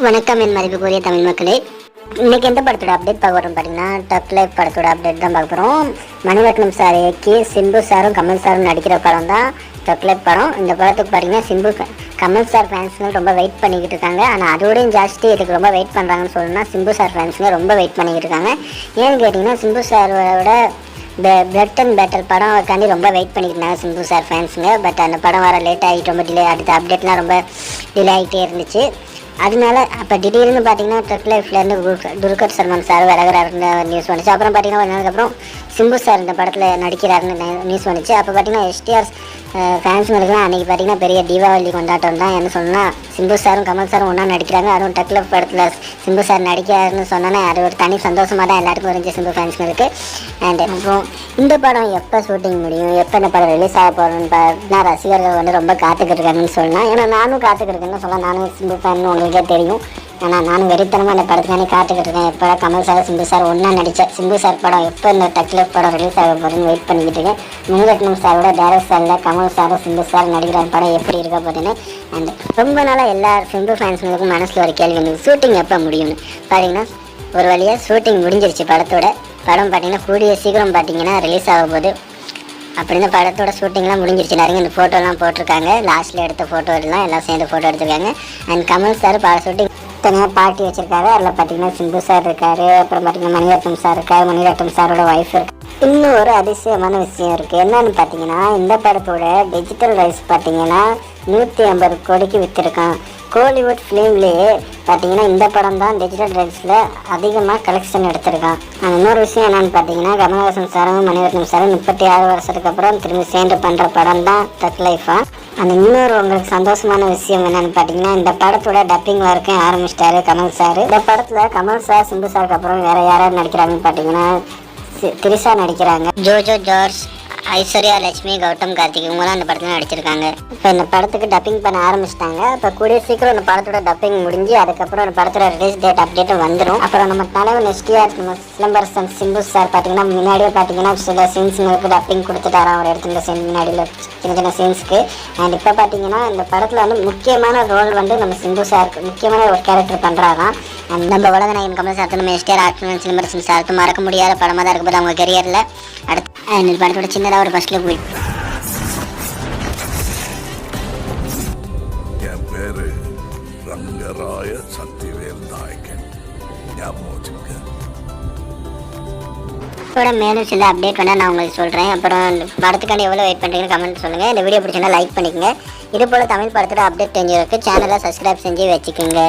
வணக்கம் என் மதிப்புக்குரிய தமிழ் மக்களே. இன்னைக்கு எந்த படத்தோட அப்டேட் பார்க்க போகிறோம் பார்த்தீங்கன்னா, டக் லைஃப் படத்தோட அப்டேட் தான் பார்க்க போகிறோம். மணிரத்னம் சார் இயக்கி சிம்பு சாரும் கமல் சாரும் நடிக்கிற படம் தான் டக் லைஃப் படம். இந்த படத்துக்கு பார்த்தீங்கன்னா கமல் சார் ஃபேன்ஸுங்க ரொம்ப வெயிட் பண்ணிக்கிட்டு இருக்காங்க. ஆனால் அதோடையும் ஜாஸ்தி இதுக்கு ரொம்ப வெயிட் பண்ணுறாங்கன்னு சொல்லணும்னா சிம்பு சார் ஃபேன்ஸுங்க ரொம்ப வெயிட் பண்ணிக்கிட்டு இருக்காங்க. ஏன்னு கேட்டிங்கன்னா, சிம்பு சாரோட பிளட் அண்ட் பேட்டல் படம் காண்டி ரொம்ப வெயிட் பண்ணிக்கிட்டு இருந்தாங்க சிம்பு சார் ஃபேன்ஸுங்க. பட் அந்த படம் வர லேட் ஆகிட்டு ரொம்ப டிலே, அடுத்த அப்டேட்லாம் ரொம்ப டிலே ஆகிட்டே இருந்துச்சு. அதனால அப்போ திடீர்னு பார்த்தீங்கன்னா டக் லைஃப்லேருந்து துல்கர் சல்மான் சார் விலகிறாருன்னு நியூஸ் வந்துச்சு. அப்புறம் பார்த்தீங்கன்னா ஒரு நாளுக்கு அப்புறம் சிம்பு சார் இந்த படத்தில் நடிக்கிறாருன்னு நியூஸ் வந்துச்சு. அப்போ பார்த்தீங்கன்னா எஸ்டிஆர் ஃபேன்ஸுங்களுக்குலாம் அன்றைக்கி பார்த்தீங்கன்னா பெரிய தீபாவளி கொண்டாட்டம் தான். என்ன சொன்னால் சிம்பு சாரும் கமல் சாரும் ஒன்றா நடிக்கிறாங்க. அதுவும் டக் லைஃப் படத்தில் சிம்பு சார் நடிக்கிறாருன்னு சொன்னோன்னா அது ஒரு தனி சந்தோஷமாக தான் எல்லாருக்கும் இருந்துச்சு சிம்பு ஃபேன்ஸுங்களுக்கு. அண்ட் அப்புறம் இந்த படம் எப்போ ஷூட்டிங் முடியும், எப்போ இந்த படம் ரிலீஸ் ஆக போகிறோன்னு பார்த்தா ரசிகர்கள் வந்து ரொம்ப காத்துக்கிட்டு இருக்காங்கன்னு சொல்லலாம். ஏன்னா நானும் காத்துக்கிட்டு சொல்லலாம், நானும் சிம்பு ஃபேன் உங்களுக்கே தெரியும். ஆனால் நானும் வெறித்தனமாக இந்த படத்துக்கானே காத்துக்கிட்டு இருக்கேன். எப்போ கமல் சார் சிம்பு சார் ஒன்றா நடித்த சிம்பு சார் படம் எப்போ இந்த டக் லைஃப் படம் ரிலீஸ் ஆக போகிறேன்னு வெயிட் பண்ணிக்கிட்டு இருக்கேன். மணிரத்னம் சாரோட டேரக்டரில் கமல் சாரும் சிம்பு சார் நடிக்கிற படம் எப்படி இருக்க போதுன்னு. அண்ட் ரொம்ப நாளாக எல்லா சிம்பு ஃபேன்ஸுங்களுக்கும் மனசில் ஒரு கேள்வி இருந்தது, ஷூட்டிங் எப்போ முடியும்னு. பார்த்தீங்கன்னா ஒரு வழியாக ஷூட்டிங் முடிஞ்சிருச்சு. படம் பார்த்தீங்கன்னா கூடிய சீக்கிரம் பார்த்தீங்கன்னா ரிலீஸ் ஆக போகுது. அப்படின்னு படத்தோட ஷூட்டிங்லாம் முடிஞ்சிருச்சு. நிறைய இந்த ஃபோட்டோலாம் போட்டிருக்காங்க. லாஸ்ட்டில் எடுத்த ஃபோட்டோ எல்லாம் சேர்ந்து ஃபோட்டோ எடுத்திருக்காங்க. அண்ட் கமல் சார் ஷூட்டிங் தனியாக பார்ட்டி வச்சுருக்காரு. அதில் பார்த்தீங்கன்னா சிம்பு சார் இருக்கார். அப்புறம் பார்த்தீங்கன்னா மணிரத்னம் சார் இருக்கார். மணிரத்னம் சாரோட ஒய்ஃப் இருக்கு. இன்னும் ஒரு அதிசயமான விஷயம் இருக்குது. என்னன்னு பார்த்தீங்கன்னா, இந்த படத்தோட டிஜிட்டல் ரைட்ஸ் பார்த்தீங்கன்னா 150 கோடிக்கு விற்றுருக்கான். கோலிவுட் ஃபிலிம்லேயே பார்த்தீங்கன்னா இந்த படம் தான் டிஜிட்டல் ரைட்ஸில் அதிகமாக கலெக்ஷன் எடுத்திருக்கான். இன்னொரு விஷயம் என்னென்னு பார்த்தீங்கன்னா, கமல்ஹாசன் சாரும் மணிரத்னம் சாரும் 36 வருஷத்துக்கு அப்புறம் திரும்பி சேர்ந்து பண்ணுற படம் தான் டக் லைஃபாக. அந்த இன்னொரு உங்களுக்கு சந்தோஷமான விஷயம் என்னென்னு பார்த்தீங்கன்னா, இந்த படத்தோட டப்பிங் ஒர்க்கும் ஆரம்பிச்சிட்டாரு கமல் சார். இந்த படத்தில் கமல் சார் சிம்பு சாருக்கு அப்புறம் வேறு யாராவது நடிக்கிறாங்கன்னு பார்த்தீங்கன்னா திரிஷா நடிக்கிறாங்க. ஜோஜோ ஜார்ஜ், ஐஸ்வர்யா லட்சுமி, கௌதம் கார்த்திக் இவங்களாம் அந்த படத்தில் நடிச்சிருக்காங்க. இப்போ இந்த படத்துக்கு டப்பிங் பண்ண ஆரம்பிச்சிட்டாங்க. இப்போ கூடிய சீக்கிரம் இந்த படத்தோட டப்பிங் முடிஞ்சு அதுக்கப்புறம் இந்த படத்தோட ரிலீஸ் டேட் அப்டேட்டும் வந்துடும். அப்புறம் நம்ம தலைவர் எஸ்டிஆர் நம்ம சிலம்பரசன் சிம்பு சார் பார்த்தீங்கன்னா முன்னாடியே பார்த்தீங்கன்னா சில சீன்ஸுங்களுக்கு டப்பிங் கொடுத்துட்டாராம். அவர் எடுத்துகிற சீன் முன்னாடியில் சின்ன சின்ன சீன்ஸ்க்கு. அண்ட் இப்போ பார்த்தீங்கன்னா இந்த படத்தில் வந்து முக்கியமான ரோல் வந்து நம்ம சிம்பு சாருக்கு முக்கியமான ஒரு கேரக்டர் பண்ணுறாராம். அண்ட் நம்ம உலகநாயகன் கமல் சார் நம்ம எஸ்டிஆர் ஆக்டர் சிலம்பரசன் சாருக்கு மறக்க முடியாத படமாக தான் இருக்கும்போது அவங்க கெரியரில் அடுத்து இந்த படத்தோட சின்னதாக ஒரு ஃபர்ஸ்ட் லுக் போயிட்டு என் பேரு ரங்கராய சக்திவேல் நாயக்கன். மேலும் சில அப்டேட் வேணால் நான் உங்களுக்கு சொல்கிறேன். அப்புறம் படத்துக்காண்டி எவ்வளோ வெயிட் பண்ணுறீங்கன்னு கமெண்ட் சொல்லுங்கள். இந்த வீடியோ பிடிச்சிருந்தா லைக் பண்ணிக்கோங்க. இது போல் தமிழ் படத்தோட அப்டேட் தெரிஞ்சிருக்கு. சேனலை சப்ஸ்கிரைப் செஞ்சு வச்சுக்கோங்க.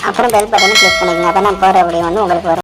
அப்புறம் பெல் பட்டனை கிளிக் பண்ணிக்கோங்க. அப்போ நான் போகிற வீடியோ வந்து உங்களுக்கு வரும்.